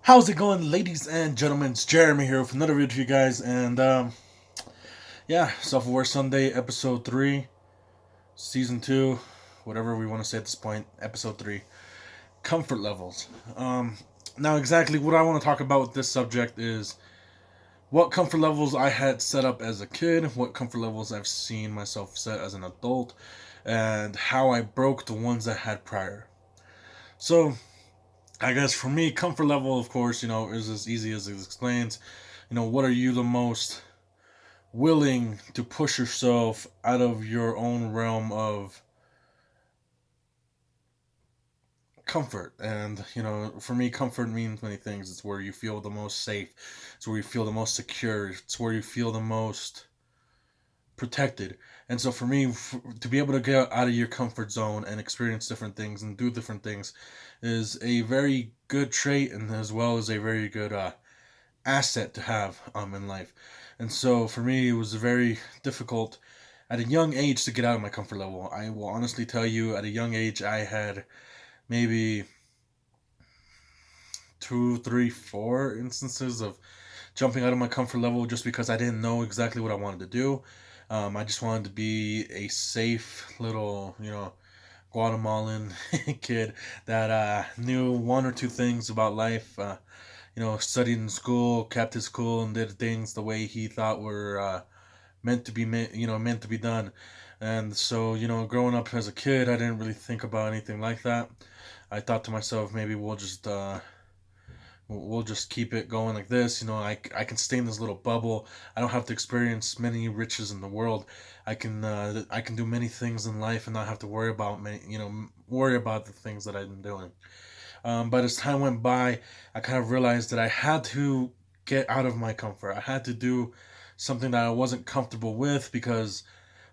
How's it going, ladies and gentlemen? It's Jeremy here with another video to you guys, and yeah, Self Aware Sunday, episode 3, season 2, whatever we want to say at this point, episode 3, comfort levels. Now, exactly what I want to talk about with this subject is what comfort levels I had set up as a kid, what comfort levels I've seen myself set as an adult, and how I broke the ones I had prior. So, I guess for me, comfort level, of course, is as easy as it explains. What are you the most willing to push yourself out of your own realm of comfort? And, for me, comfort means many things. It's where you feel the most safe, it's where you feel the most secure, it's where you feel the most protected. And so for me, to be able to get out of your comfort zone and experience different things and do different things is a very good trait, and as well as a very good asset to have in life. And so for me, it was very difficult at a young age to get out of my comfort level. I will honestly tell you, at a young age, I had maybe two, three, four instances of jumping out of my comfort level just because I didn't know exactly what I wanted to do. I just wanted to be a safe little, Guatemalan kid that knew one or two things about life. Studied in school, kept his cool, and did things the way he thought were meant to be done. And so, growing up as a kid, I didn't really think about anything like that. I thought to myself, maybe we'll just keep it going like this. I can stay in this little bubble. I don't have to experience many riches in the world. I can do many things in life and not have to worry about the things that I've been doing. But as time went by, I kind of realized that I had to get out of my comfort. I had to do something that I wasn't comfortable with, because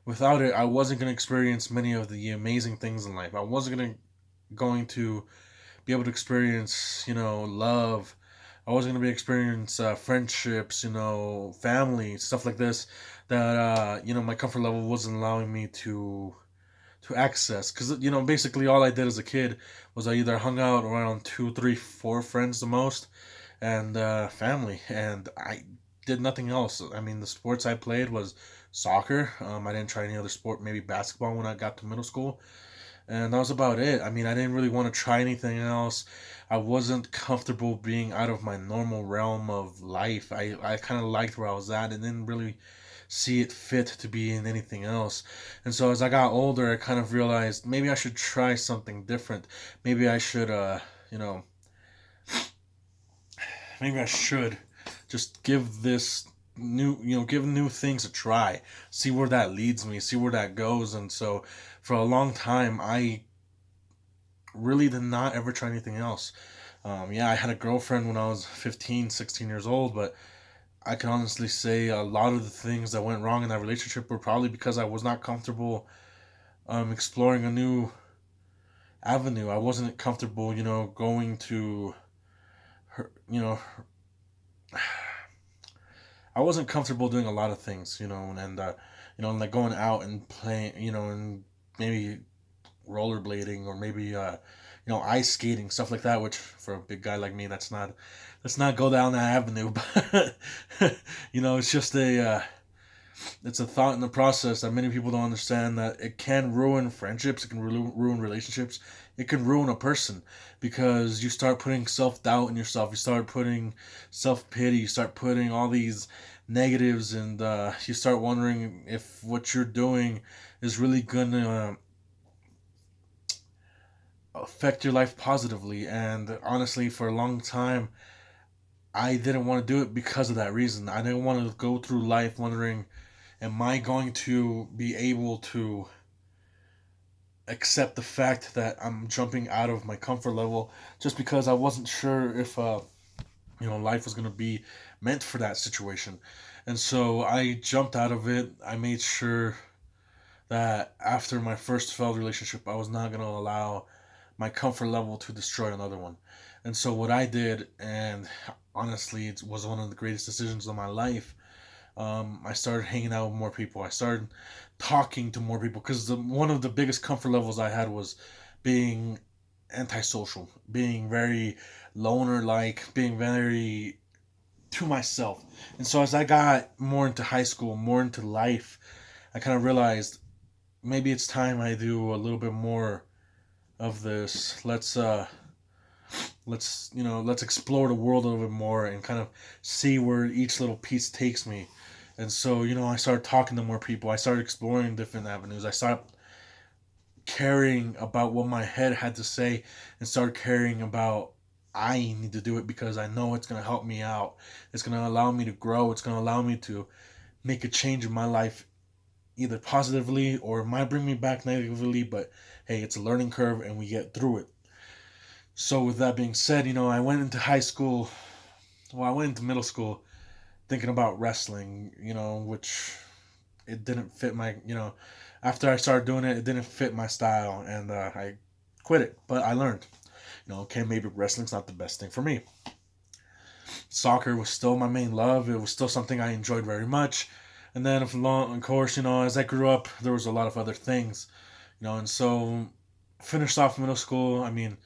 without it, I wasn't going to experience many of the amazing things in life. I wasn't going to be able to experience, love. I wasn't going to be experience friendships, family, stuff like this. That my comfort level wasn't allowing me to access, because basically all I did as a kid was I either hung out around two, three, four friends the most, and family, and I did nothing else. I mean, the sports I played was soccer. I didn't try any other sport, maybe basketball when I got to middle school, and that was about it. I mean, I didn't really want to try anything else. I wasn't comfortable being out of my normal realm of life. I kind of liked where I was at and didn't really see it fit to be in anything else. And so as I got older, I kind of realized maybe I should try something different. Maybe I should, you know, maybe I should just give new things a try, see where that leads me, see where that goes. And so for a long time, I really did not ever try anything else. Yeah, I had a girlfriend when I was 15, 16 years old, but I can honestly say a lot of the things that went wrong in that relationship were probably because I was not comfortable exploring a new avenue. I wasn't comfortable, going to her, I wasn't comfortable doing a lot of things, and like going out and playing, and maybe rollerblading, or maybe ice skating, stuff like that, which for a big guy like me, let's not go down that avenue. But it's just it's a thought in the process that many people don't understand, that it can ruin friendships, it can ruin relationships, it can ruin a person, because you start putting self-doubt in yourself, you start putting self-pity, you start putting all these negatives, and you start wondering if what you're doing is really gonna affect your life positively. And honestly, for a long time, I didn't want to do it because of that reason. I didn't want to go through life wondering, am I going to be able to accept the fact that I'm jumping out of my comfort level, just because I wasn't sure if life was going to be meant for that situation. And so I jumped out of it. I made sure that after my first failed relationship, I was not going to allow my comfort level to destroy another one. And so what I did, and honestly, it was one of the greatest decisions of my life. I started hanging out with more people. I started talking to more people, because one of the biggest comfort levels I had was being antisocial, being very loner like, being very to myself. And so as I got more into high school, more into life, I kind of realized maybe it's time I do a little bit more of this. Let's explore the world a little bit more and kind of see where each little piece takes me. And so, I started talking to more people. I started exploring different avenues. I started caring about what my head had to say and started caring about I need to do it because I know it's going to help me out. It's going to allow me to grow. It's going to allow me to make a change in my life either positively or it might bring me back negatively, but hey, it's a learning curve and we get through it. So with that being said, I went into high school, I went into middle school thinking about wrestling, which it didn't fit after I started doing it, it didn't fit my style and I quit it, but I learned, okay, maybe wrestling's not the best thing for me. Soccer was still my main love. It was still something I enjoyed very much. And then, of course, as I grew up, there was a lot of other things, and so finished off middle school. I mean,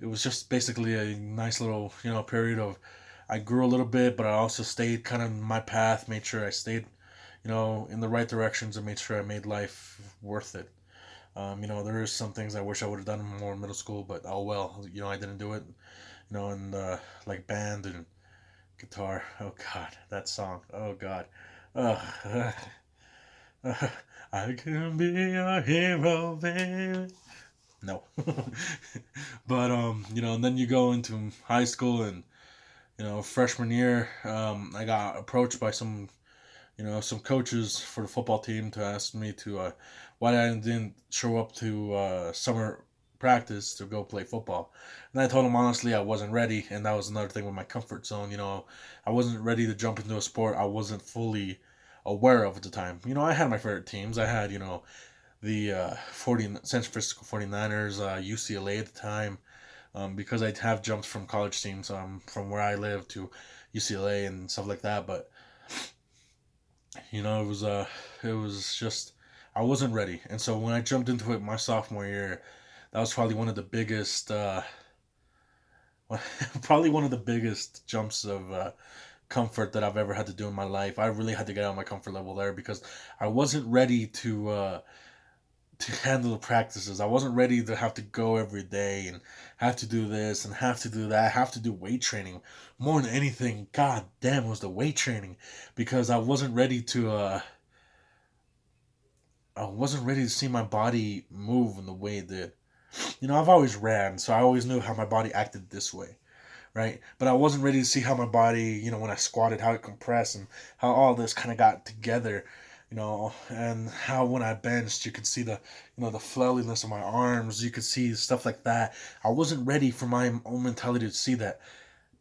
it was just basically a nice little, period of I grew a little bit, but I also stayed kind of my path, made sure I stayed, in the right directions and made sure I made life worth it. There is some things I wish I would have done more in middle school, but oh well, I didn't do it, and like band and guitar. Oh God, that song. Oh God. Ugh. I can be your hero, baby. No. But and then you go into high school and freshman year, I got approached by some coaches for the football team to ask me to why I didn't show up to summer practice to go play football. And I told them honestly I wasn't ready, and that was another thing with my comfort zone. I wasn't ready to jump into a sport I wasn't fully aware of at the time. I had my favorite teams. I had the 40 San Francisco 49ers, UCLA at the time, because I'd have jumped from college teams from where I live to UCLA and stuff like that. But it was just I wasn't ready, and so when I jumped into it my sophomore year, that was probably one of the biggest, probably one of the biggest jumps of comfort that I've ever had to do in my life. I really had to get out of my comfort level there because I wasn't ready to handle the practices. I wasn't ready to have to go every day and have to do this and have to do that. Have to do weight training more than anything. God damn, it was the weight training because I wasn't ready to see my body move in the way it did. I've always ran, so I always knew how my body acted this way, right? But I wasn't ready to see how my body, when I squatted, how it compressed and how all this kind of got together, and how when I benched, you could see the flailiness of my arms. You could see stuff like that. I wasn't ready for my own mentality to see that,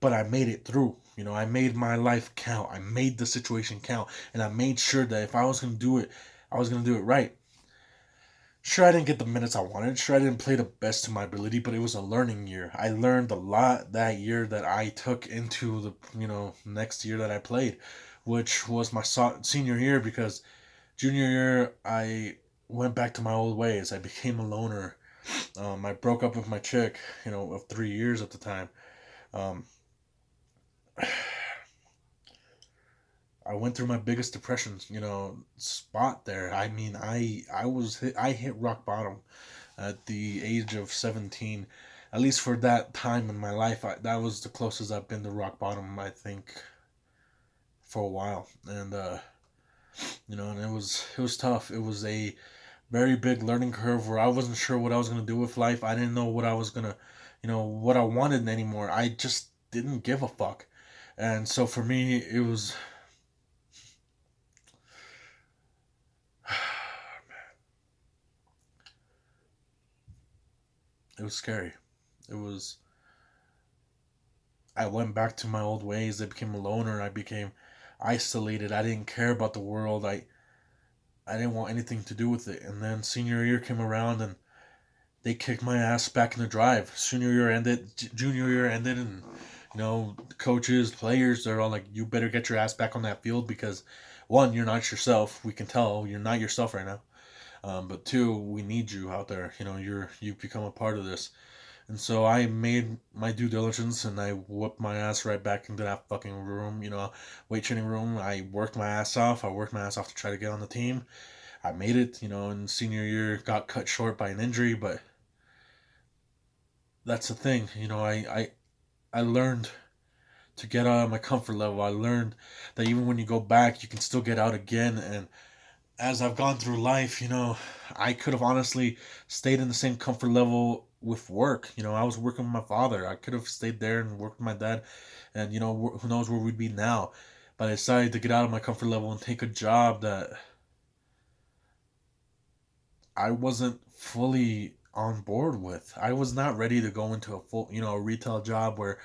but I made it through. I made my life count. I made the situation count, and I made sure that if I was gonna do it, I was gonna do it right. Sure, I didn't get the minutes I wanted. Sure, I didn't play the best to my ability, but it was a learning year. I learned a lot that year that I took into the next year that I played, which was my senior year because junior year I went back to my old ways. I became a loner. I broke up with my chick, of 3 years at the time. Um, I went through my biggest depression, spot there. I mean, I hit rock bottom at the age of 17. At least for that time in my life, that was the closest I've been to rock bottom, I think, for a while. And and it was tough. It was a very big learning curve where I wasn't sure what I was gonna do with life. I didn't know what I was gonna, what I wanted anymore. I just didn't give a fuck. And so for me, it was scary. It was I went back to my old ways. I became a loner. I became isolated. I didn't care about the world. I didn't want anything to do with it. And then senior year came around and they kicked my ass back in the drive. Senior year ended, junior year ended, and coaches, players, they're all like, "You better get your ass back on that field because one, you're not yourself. We can tell you're not yourself right now. But two, we need you out there. You've become a part of this." And so I made my due diligence and I whooped my ass right back into that fucking room, weight training room. I worked my ass off. I worked my ass off to try to get on the team. I made it, in senior year, got cut short by an injury, but that's the thing, I learned to get out of my comfort level. I learned that even when you go back, you can still get out again. And as I've gone through life, I could have honestly stayed in the same comfort level with work. I was working with my father. I could have stayed there and worked with my dad, and who knows where we'd be now. But I decided to get out of my comfort level and take a job that I wasn't fully on board with. I was not ready to go into a full, a retail job where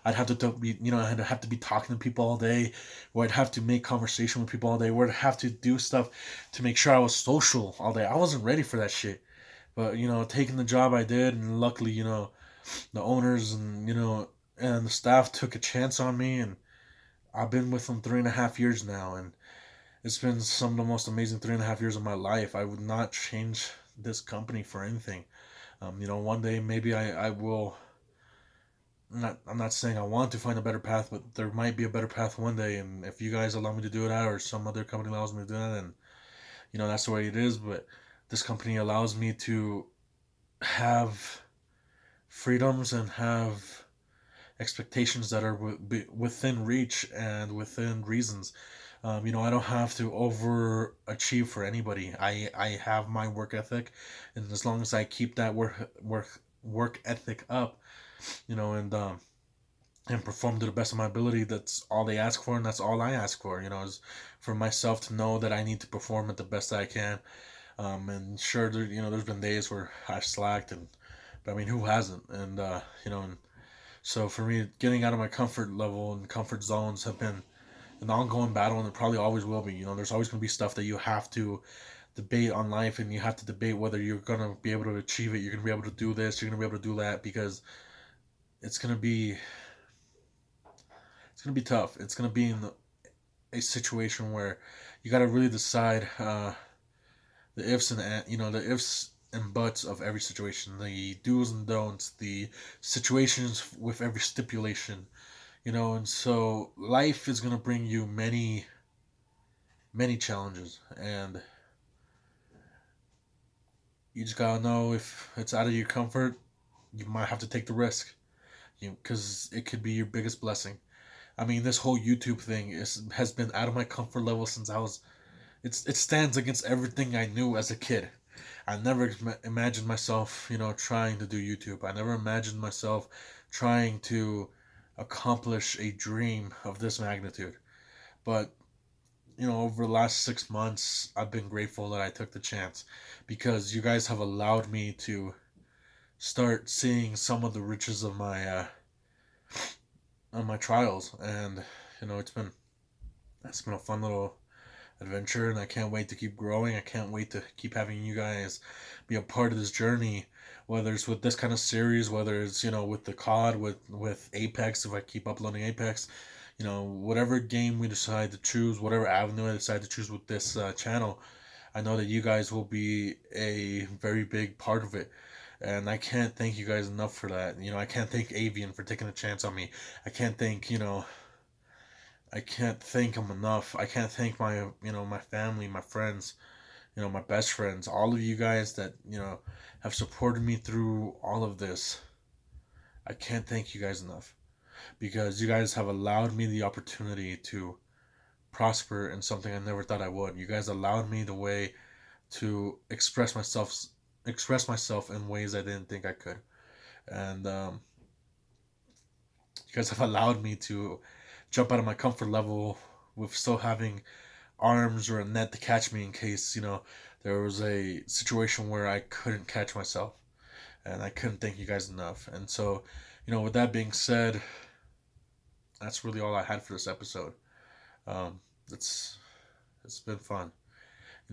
I'd have to be, I'd have to be talking to people all day, or I'd have to make conversation with people all day, or I'd have to do stuff to make sure I was social all day. I wasn't ready for that shit. But, taking the job I did, and luckily, the owners and the staff took a chance on me, and I've been with them 3.5 years now, and it's been some of the most amazing 3.5 years of my life. I would not change this company for anything. One day maybe I will. I'm not saying I want to find a better path, but there might be a better path one day. And if you guys allow me to do that, or some other company allows me to do that, then that's the way it is. But this company allows me to have freedoms and have expectations that are within reach and within reasons. I don't have to overachieve for anybody. I have my work ethic, and as long as I keep that work ethic up, and perform to the best of my ability, that's all they ask for, and that's all I ask for. Is for myself to know that I need to perform at the best that I can. And sure, there's been days where I've slacked, but I mean, who hasn't? And so for me, getting out of my comfort level and comfort zones have been an ongoing battle, and it probably always will be. There's always going to be stuff that you have to debate on life, and you have to debate whether you're going to be able to achieve it. You're going to be able to do this. You're going to be able to do that, because it's going to be it's going to be tough. It's going to be in a situation where you got to really decide the ifs and the ifs and buts of every situation, the do's and don'ts, the situations with every stipulation. And so life is going to bring you many, many challenges, and you just gotta know if it's out of your comfort, you might have to take the risk, because it could be your biggest blessing. I mean, this whole YouTube thing has been out of my comfort level since I was. It stands against everything I knew as a kid. I never imagined myself, trying to do YouTube. I never imagined myself trying to accomplish a dream of this magnitude. But over the last 6 months, I've been grateful that I took the chance, because you guys have allowed me to start seeing some of the riches of my trials, and it's been a fun little adventure, and I can't wait to keep growing. I can't wait to keep having you guys be a part of this journey, whether it's with this kind of series, whether it's with the COD, with Apex, if I keep uploading Apex, whatever game we decide to choose, whatever avenue I decide to choose with this channel, I know that you guys will be a very big part of it. And I can't thank you guys enough for that. I can't thank Avian for taking a chance on me. I can't thank, I can't thank him enough. I can't thank my family, my friends, my best friends, all of you guys that, have supported me through all of this. I can't thank you guys enough, because you guys have allowed me the opportunity to prosper in something I never thought I would. You guys allowed me the way to express myself in ways I didn't think I could. And you guys have allowed me to jump out of my comfort level with still having arms or a net to catch me in case, there was a situation where I couldn't catch myself. And I couldn't thank you guys enough. And so, with that being said, that's really all I had for this episode. Um, it's it's been fun.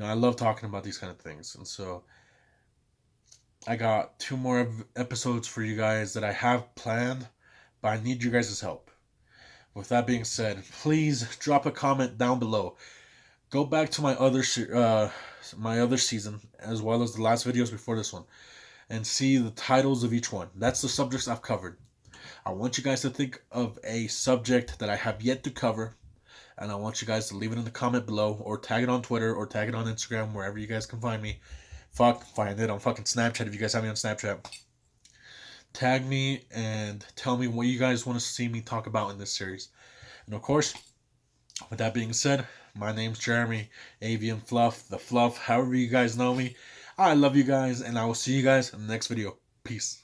I love talking about these kind of things, and so I got two more episodes for you guys that I have planned, but I need you guys' help. With that being said, please drop a comment down below. Go back to my other season, as well as the last videos before this one, and see the titles of each one. That's the subjects I've covered. I want you guys to think of a subject that I have yet to cover, and I want you guys to leave it in the comment below, or tag it on Twitter, or tag it on Instagram, wherever you guys can find me. Find it on fucking Snapchat if you guys have me on Snapchat. Tag me and tell me what you guys want to see me talk about in this series. And of course, with that being said, my name's Jeremy, Avian Fluff, the Fluff, however you guys know me. I love you guys, and I will see you guys in the next video. Peace.